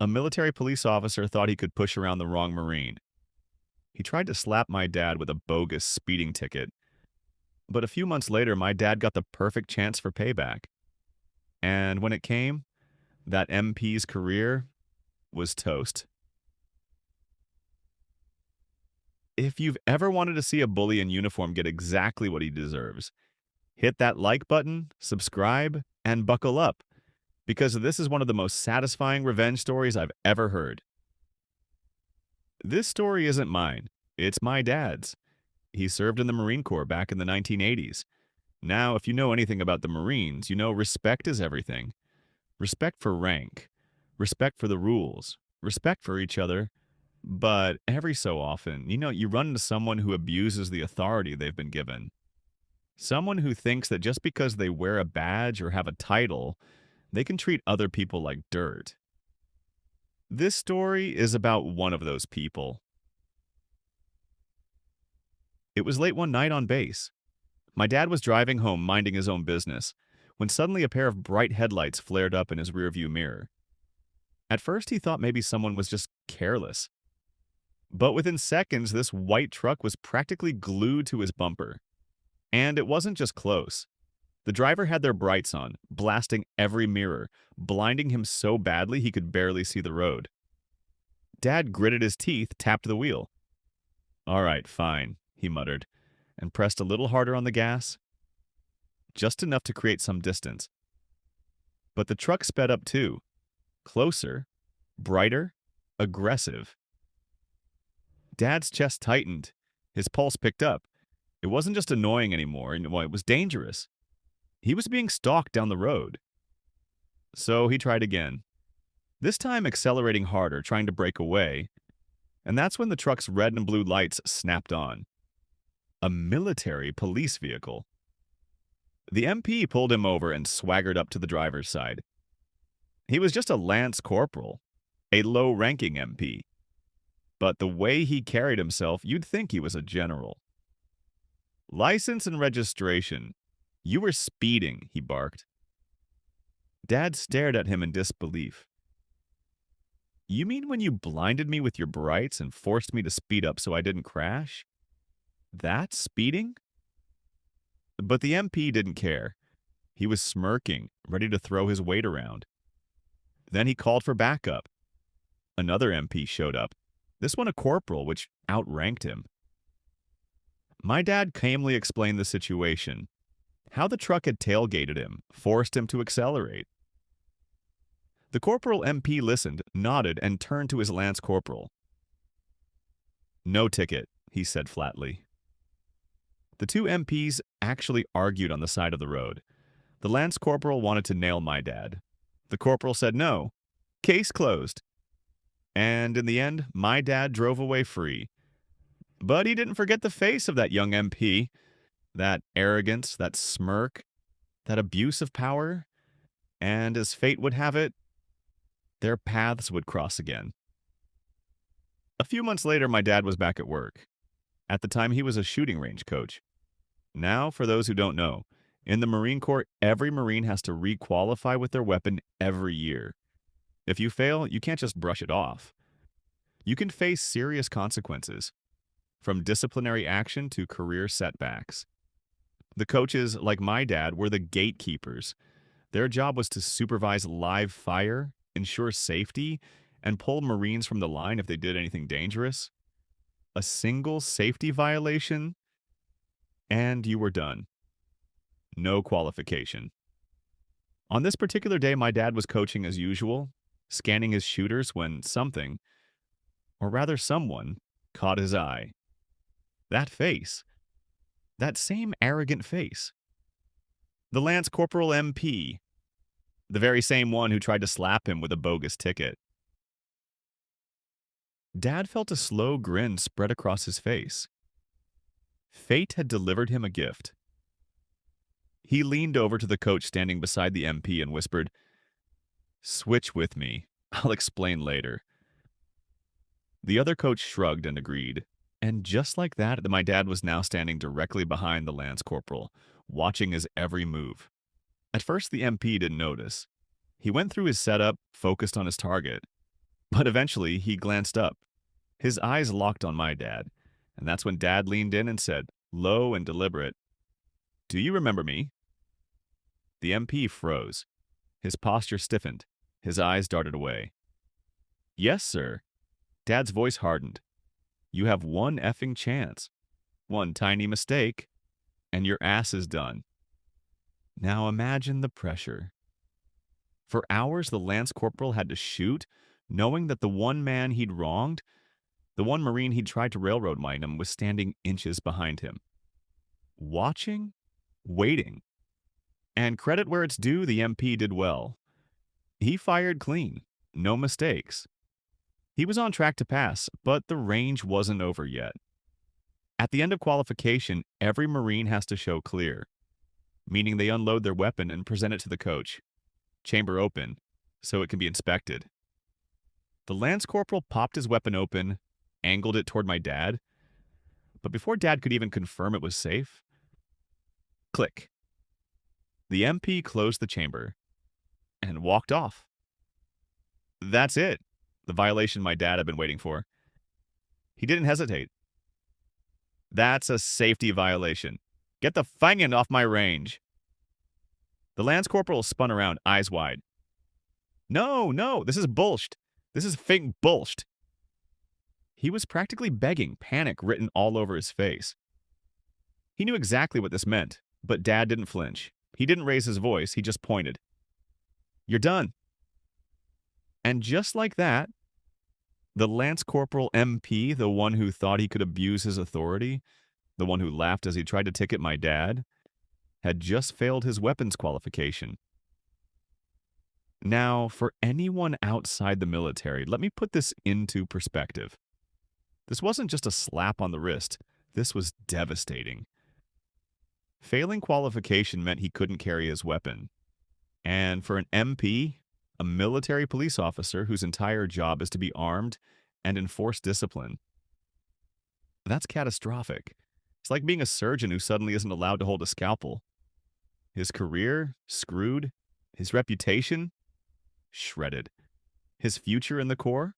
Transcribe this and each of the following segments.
A military police officer thought he could push around the wrong Marine. He tried to slap my dad with a bogus speeding ticket, but a few months later, my dad got the perfect chance for payback. And when it came, that MP's career was toast. If you've ever wanted to see a bully in uniform get exactly what he deserves, hit that like button, subscribe, and buckle up, because this is one of the most satisfying revenge stories I've ever heard. This story isn't mine, it's my dad's. He served in the Marine Corps back in the 1980s. Now, if you know anything about the Marines, you know respect is everything. Respect for rank, respect for the rules, respect for each other. But every so often, you run into someone who abuses the authority they've been given. Someone who thinks that just because they wear a badge or have a title, they can treat other people like dirt. This story is about one of those people. It was late one night on base. My dad was driving home minding his own business when suddenly a pair of bright headlights flared up in his rearview mirror. At first, he thought maybe someone was just careless. But within seconds, this white truck was practically glued to his bumper. And it wasn't just close. The driver had their brights on, blasting every mirror, blinding him so badly he could barely see the road. Dad gritted his teeth, tapped the wheel. "All right, fine," he muttered, and pressed a little harder on the gas. Just enough to create some distance. But the truck sped up too. Closer, brighter, aggressive. Dad's chest tightened. His pulse picked up. It wasn't just annoying anymore, and it was dangerous. He was being stalked down the road. So he tried again, this time accelerating harder, trying to break away. And that's when the truck's red and blue lights snapped on. A military police vehicle. The MP pulled him over and swaggered up to the driver's side. He was just a lance corporal, a low-ranking MP. But the way he carried himself, you'd think he was a general. "License and registration. You were speeding," he barked. Dad stared at him in disbelief. "You mean when you blinded me with your brights and forced me to speed up so I didn't crash? That's speeding?" But the MP didn't care. He was smirking, ready to throw his weight around. Then he called for backup. Another MP showed up. This one a corporal, which outranked him. My dad calmly explained the situation, how the truck had tailgated him, forced him to accelerate. The corporal MP listened, nodded, and turned to his lance corporal. "No ticket," he said flatly. The two MPs actually argued on the side of the road. The lance corporal wanted to nail my dad. The corporal said no. Case closed. And in the end, my dad drove away free. But he didn't forget the face of that young MP, that arrogance, that smirk, that abuse of power. And as fate would have it, their paths would cross again. A few months later, my dad was back at work. At the time, he was a shooting range coach. Now, for those who don't know, in the Marine Corps, every Marine has to re-qualify with their weapon every year. If you fail, you can't just brush it off. You can face serious consequences, from disciplinary action to career setbacks. The coaches, like my dad, were the gatekeepers. Their job was to supervise live fire, ensure safety, and pull Marines from the line if they did anything dangerous. A single safety violation, and you were done. No qualification. On this particular day, my dad was coaching as usual, scanning his shooters when something, or rather someone, caught his eye. That face. That same arrogant face. The Lance Corporal MP. The very same one who tried to slap him with a bogus ticket. Dad felt a slow grin spread across his face. Fate had delivered him a gift. He leaned over to the coach standing beside the MP and whispered, "Switch with me. I'll explain later." The other coach shrugged and agreed. And just like that, my dad was now standing directly behind the Lance Corporal, watching his every move. At first, the MP didn't notice. He went through his setup, focused on his target. But eventually, he glanced up. His eyes locked on my dad, and that's when Dad leaned in and said, low and deliberate, "Do you remember me?" The MP froze. His posture stiffened. His eyes darted away. "Yes, sir." Dad's voice hardened. "You have one effing chance. One tiny mistake, and your ass is done." Now imagine the pressure. For hours, the Lance Corporal had to shoot, knowing that the one man he'd wronged, the one Marine he'd tried to railroad mine him, was standing inches behind him. Watching, waiting. And credit where it's due, the MP did well. He fired clean, no mistakes. He was on track to pass, but the range wasn't over yet. At the end of qualification, every Marine has to show clear, meaning they unload their weapon and present it to the coach, chamber open, so it can be inspected. The Lance Corporal popped his weapon open, angled it toward my dad, but before Dad could even confirm it was safe, click. The MP closed the chamber and walked off. That's it, the violation my dad had been waiting for. He didn't hesitate. "That's a safety violation. Get the fangin' off my range." The Lance Corporal spun around, eyes wide. No, this is bullshit. This is fake bullshit." He was practically begging, panic written all over his face. He knew exactly what this meant, but Dad didn't flinch. He didn't raise his voice, he just pointed. "You're done." And just like that, the Lance Corporal MP, the one who thought he could abuse his authority, the one who laughed as he tried to ticket my dad, had just failed his weapons qualification. Now, for anyone outside the military, let me put this into perspective. This wasn't just a slap on the wrist. This was devastating. Failing qualification meant he couldn't carry his weapon. And for an MP, a military police officer whose entire job is to be armed and enforce discipline, that's catastrophic. It's like being a surgeon who suddenly isn't allowed to hold a scalpel. His career, screwed. His reputation, shredded. His future in the Corps,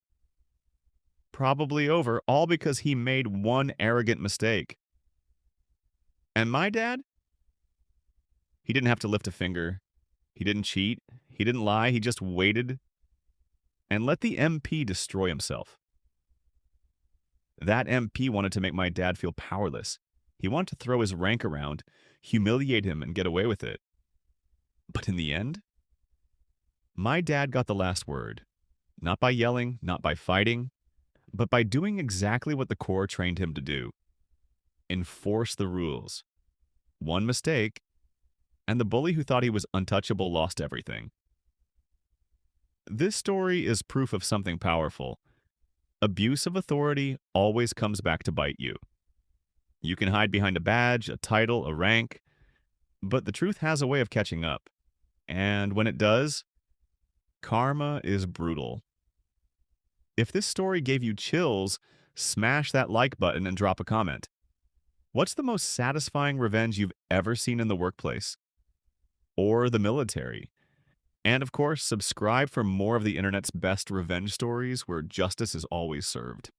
probably over, all because he made one arrogant mistake. And my dad? He didn't have to lift a finger. He didn't cheat. He didn't lie. He just waited and let the MP destroy himself. That MP wanted to make my dad feel powerless. He wanted to throw his rank around, humiliate him, and get away with it. But in the end, my dad got the last word. Not by yelling, not by fighting, but by doing exactly what the Corps trained him to do. Enforce the rules. One mistake, and the bully who thought he was untouchable lost everything. This story is proof of something powerful. Abuse of authority always comes back to bite you. You can hide behind a badge, a title, a rank, but the truth has a way of catching up. And when it does, karma is brutal. If this story gave you chills, smash that like button and drop a comment. What's the most satisfying revenge you've ever seen in the workplace? Or the military? And of course, subscribe for more of the internet's best revenge stories where justice is always served.